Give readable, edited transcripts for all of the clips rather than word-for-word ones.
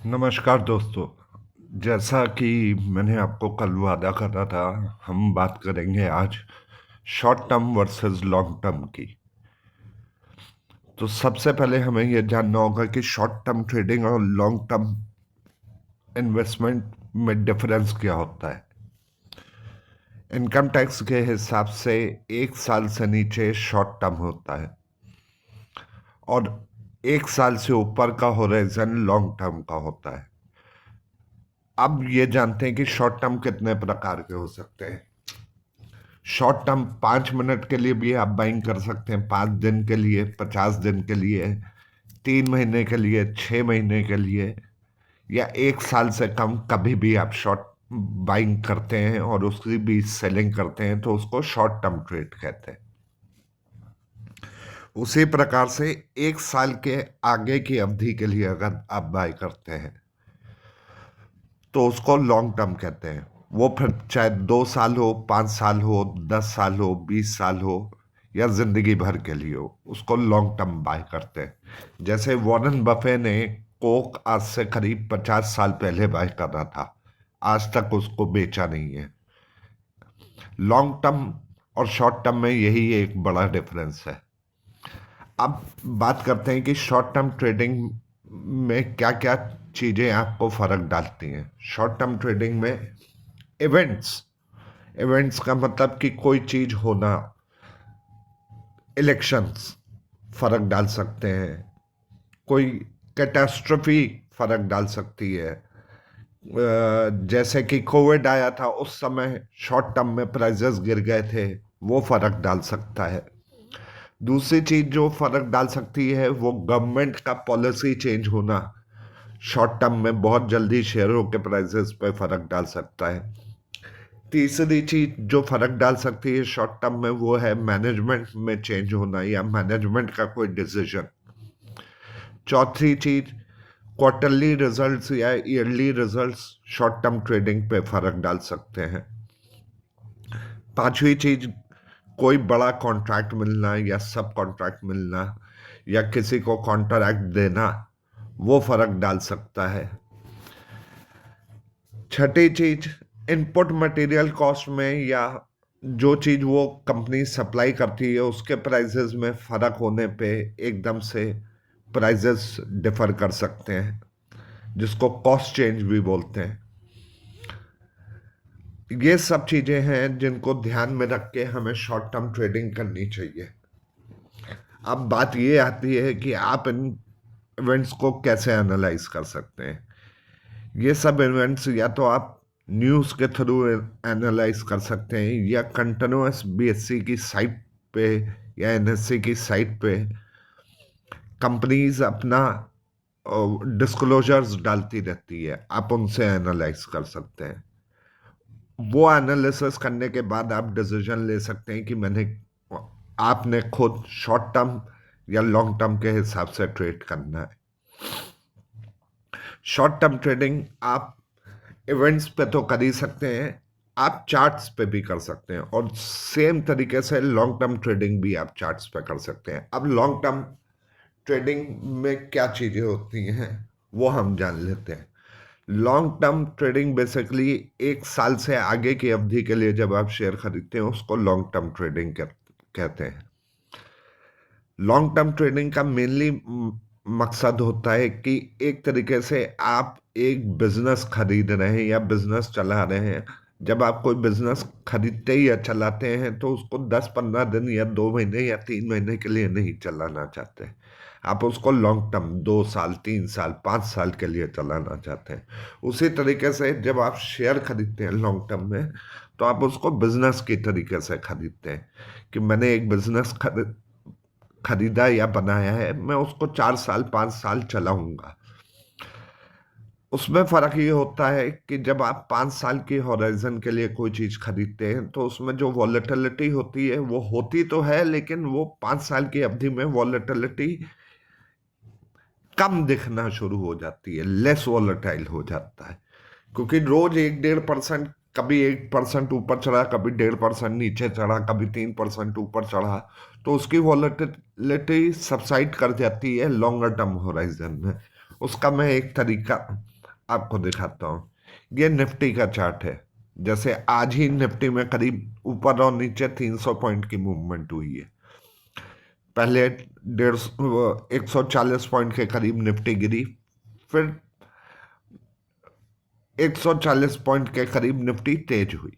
नमस्कार दोस्तों। जैसा कि मैंने आपको कल वादा करा था, हम बात करेंगे आज short term versus long term की। तो सबसे पहले हमें यह जानना होगा कि शॉर्ट टर्म ट्रेडिंग और लॉन्ग टर्म इन्वेस्टमेंट में डिफरेंस क्या होता है। इनकम टैक्स के हिसाब से 1 साल से नीचे शॉर्ट टर्म होता है और 1 साल से ऊपर का होराइजन लॉन्ग टर्म का होता है। अब ये जानते हैं कि शॉर्ट टर्म कितने प्रकार के हो सकते हैं। शॉर्ट टर्म 5 मिनट के लिए भी आप बाइंग कर सकते हैं, 5 दिन के लिए, 50 दिन के लिए, 3 महीने के लिए, 6 महीने के लिए, या 1 साल से कम कभी भी आप शॉर्ट बाइंग करते हैं और उसकी भी सेलिंग करते हैं तो उसको शॉर्ट टर्म ट्रेड कहते हैं। उसी प्रकार से 1 साल के आगे की अवधि के लिए अगर आप बाय करते हैं तो उसको लॉन्ग टर्म कहते हैं। वो फिर चाहे 2 साल हो, 5 साल हो, 10 साल हो, 20 साल हो, या जिंदगी भर के लिए हो, उसको लॉन्ग टर्म बाय करते हैं। जैसे वॉरेन बफे ने कोक आज से करीब 50 साल पहले बाय करा था, आज तक उसको बेचा नहीं है। लॉन्ग टर्म और शॉर्ट टर्म में यही एक बड़ा डिफरेंस है। अब बात करते हैं कि शॉर्ट टर्म ट्रेडिंग में क्या क्या चीजें आपको फर्क डालती हैं। शॉर्ट टर्म ट्रेडिंग में इवेंट्स इवेंट्स का मतलब कि कोई चीज होना, इलेक्शंस फर्क डाल सकते हैं, कोई कैटास्ट्रोफी फर्क डाल सकती है। जैसे कि कोविड आया था, उस समय शॉर्ट टर्म में प्राइजेस गिर गए थे, वो फर्क डाल सकता है। दूसरी चीज जो फर्क डाल सकती है वो गवर्नमेंट का पॉलिसी चेंज होना, शॉर्ट टर्म में बहुत जल्दी शेयरों के प्राइसेस पे फर्क डाल सकता है। तीसरी चीज जो फर्क डाल सकती है शॉर्ट टर्म में वो है मैनेजमेंट में चेंज होना या मैनेजमेंट का कोई डिसीजन। चौथी चीज क्वार्टरली रिजल्ट्स या yearly results short term trading पे फर्क डाल सकते हैं। पांचवी चीज कोई बड़ा कॉन्ट्रैक्ट मिलना या सब कॉन्ट्रैक्ट मिलना या किसी को कॉन्ट्रैक्ट देना, वो फर्क डाल सकता है। छठी चीज इनपुट मटेरियल कॉस्ट में या जो चीज वो कंपनी सप्लाई करती है उसके प्राइसेस में फर्क होने पे एकदम से प्राइसेस डिफर कर सकते हैं, जिसको कॉस्ट चेंज भी बोलते हैं। ये सब चीजें हैं जिनको ध्यान में रख के हमें शॉर्ट टर्म ट्रेडिंग करनी चाहिए। अब बात ये आती है कि आप इन इवेंट्स को कैसे एनालाइज कर सकते हैं। ये सब इवेंट्स या तो आप न्यूज़ के थ्रू एनालाइज कर सकते हैं या कंटिन्यूस बीएससी की साइट पे या एनएससी की साइट पे कंपनीज अपना डिस्क्लोजर्स डालती रहती है, आप उनसे एनालाइज कर सकते हैं। वो एनालिसिस करने के बाद आप डिसीजन ले सकते हैं कि आपने खुद शॉर्ट टर्म या लॉन्ग टर्म के हिसाब से ट्रेड करना है। शॉर्ट टर्म ट्रेडिंग आप इवेंट्स पे तो कर ही सकते हैं, आप चार्ट्स पे भी कर सकते हैं, और सेम तरीके से लॉन्ग टर्म ट्रेडिंग भी आप चार्ट्स पे कर सकते हैं। अब लॉन्ग टर्म ट्रेडिंग में क्या चीजें होती हैं वो हम जान लेते हैं। लॉन्ग टर्म ट्रेडिंग बेसिकली 1 साल से आगे की अवधि के लिए जब आप शेयर खरीदते हैं उसको लॉन्ग टर्म ट्रेडिंग कहते हैं। लॉन्ग टर्म ट्रेडिंग का मेनली मकसद होता है कि एक तरीके से आप एक बिजनेस खरीद रहे हैं या बिजनेस चला रहे हैं। जब आप कोई बिजनेस खरीदते या चलाते हैं तो उसको 10-15 दिन या 2 महीने या 3 महीने के लिए नहीं चलाना चाहते। आप उसको लॉन्ग टर्म 2 साल, 3 साल, 5 साल के लिए चलाना चाहते हैं। उसी तरीके से जब आप शेयर खरीदते हैं लॉन्ग टर्म में तो आप उसको बिजनेस की तरीके से खरीदते हैं कि मैंने एक बिजनेस खरीदा या बनाया है, मैं उसको 4 साल 5 साल चलाऊंगा। उसमें फर्क ये होता है कि जब आप 5 साल की होराइजन के लिए कोई चीज खरीदते हैं तो उसमें जो वॉलेटिलिटी होती है वो होती तो है, लेकिन वो 5 साल की अवधि में वॉलेटिलिटी कम दिखना शुरू हो जाती है, लेस वॉलेटाइल हो जाता है। क्योंकि रोज 1-1.5%, कभी 1% ऊपर चढ़ा, कभी 1.5% नीचे चढ़ा, कभी 3% ऊपर चढ़ा, तो उसकी वॉलेटिलिटी सबसाइड कर जाती है लॉन्गर टर्म होराइजन में। उसका मैं एक तरीका आपको दिखाता हूँ। ये निफ्टी का चार्ट है। जैसे आज ही निफ्टी में करीब ऊपर और नीचे 300 पॉइंट की मूवमेंट हुई है। पहले 140 पॉइंट के करीब निफ्टी गिरी, फिर 140 पॉइंट के करीब निफ्टी तेज हुई,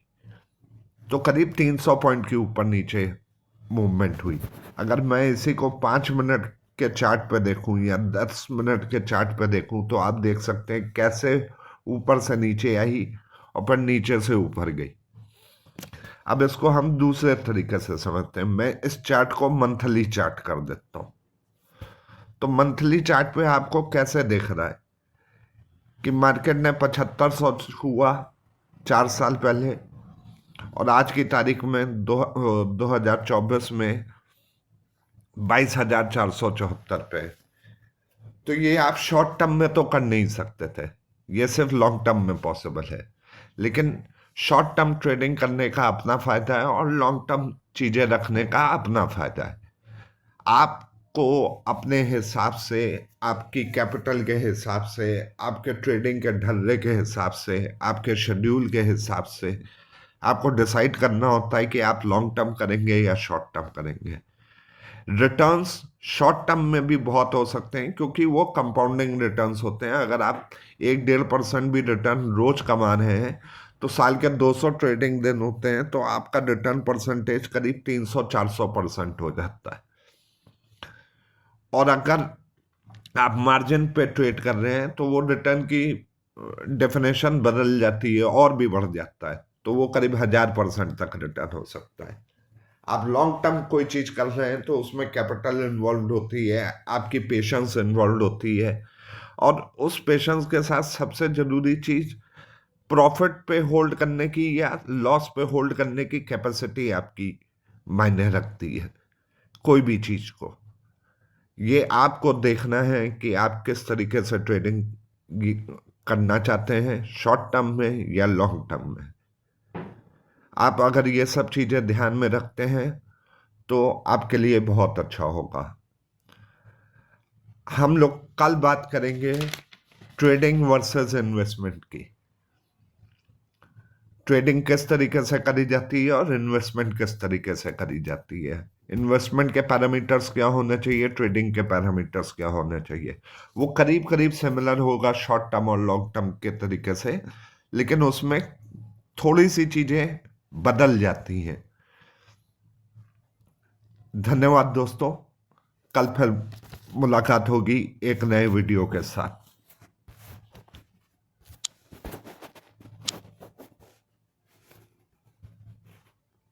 तो करीब 300 पॉइंट के ऊपर नीचे मूवमेंट हुई। अगर मैं इसी को 5 मिनट के चार्ट पे देखूं या 10 मिनट के चार्ट पे देखूं, तो आप देख सकते हैं कैसे ऊपर से नीचे आई और फिर नीचे से ऊपर गई। अब इसको हम दूसरे तरीके से समझते हैं। मैं इस चार्ट को मंथली चार्ट कर देता हूं। तो मंथली चार्ट पे आपको कैसे दिख रहा है कि मार्केट ने 7500 हुआ 4 साल पहले, और आज की तारीख में 2024 में 22,474 पे। तो ये आप शॉर्ट टर्म में तो कर नहीं सकते थे, ये सिर्फ लॉन्ग टर्म में पॉसिबल है। लेकिन शॉर्ट टर्म ट्रेडिंग करने का अपना फायदा है और लॉन्ग टर्म चीजें रखने का अपना फायदा है। आपको अपने हिसाब से, आपकी कैपिटल के हिसाब से, आपके ट्रेडिंग के ढर्रे के हिसाब से, आपके शेड्यूल के हिसाब से आपको डिसाइड करना होता है कि आप लॉन्ग टर्म करेंगे या शॉर्ट टर्म करेंगे। रिटर्न्स शॉर्ट टर्म में भी बहुत हो सकते हैं, क्योंकि वो कंपाउंडिंग रिटर्न्स होते हैं। अगर आप 1-1.5% भी रिटर्न रोज कमा रहे हैं, तो साल के 200 ट्रेडिंग दिन होते हैं, तो आपका रिटर्न परसेंटेज करीब 300-400% हो जाता है। और अगर आप मार्जिन पे ट्रेड कर रहे हैं, तो वो रिटर्न की डेफिनेशन बदल जाती है और भी बढ़ जाता है, तो वो करीब 1000% तक रिटर्न हो सकता है। आप लॉन्ग टर्म कोई चीज कर रहे हैं, तो उसमें कैपिटल इन्वॉल्व होती है, आपकी पेशेंस इन्वॉल्व होती है, और उस पेशेंस के साथ सबसे जरूरी चीज प्रॉफिट पे होल्ड करने की या लॉस पे होल्ड करने की कैपेसिटी आपकी मायने रखती है, कोई भी चीज को। ये आपको देखना है कि आप किस तरीके से ट्रेडिंग करना चाहते हैं, शॉर्ट टर्म में या लॉन्ग टर्म में। आप अगर ये सब चीजें ध्यान में रखते हैं, तो आपके लिए बहुत अच्छा होगा। हम लोग कल बात करेंगे ट्रेडिंग वर्सेस इन्वेस्टमेंट की। ट्रेडिंग किस तरीके से करी जाती है और इन्वेस्टमेंट किस तरीके से करी जाती है। इन्वेस्टमेंट के पैरामीटर्स क्या होने चाहिए, ट्रेडिंग के पैरामीटर्स क्या होने चाहिए। वो करीब करीब सिमिलर होगा शॉर्ट टर्म और लॉन्ग टर्म के तरीके से, लेकिन उसमें थोड़ी सी चीजें बदल जाती हैं। धन्यवाद दोस्तों। कल फिर मुलाकात होगी एक नए वीडियो के साथ।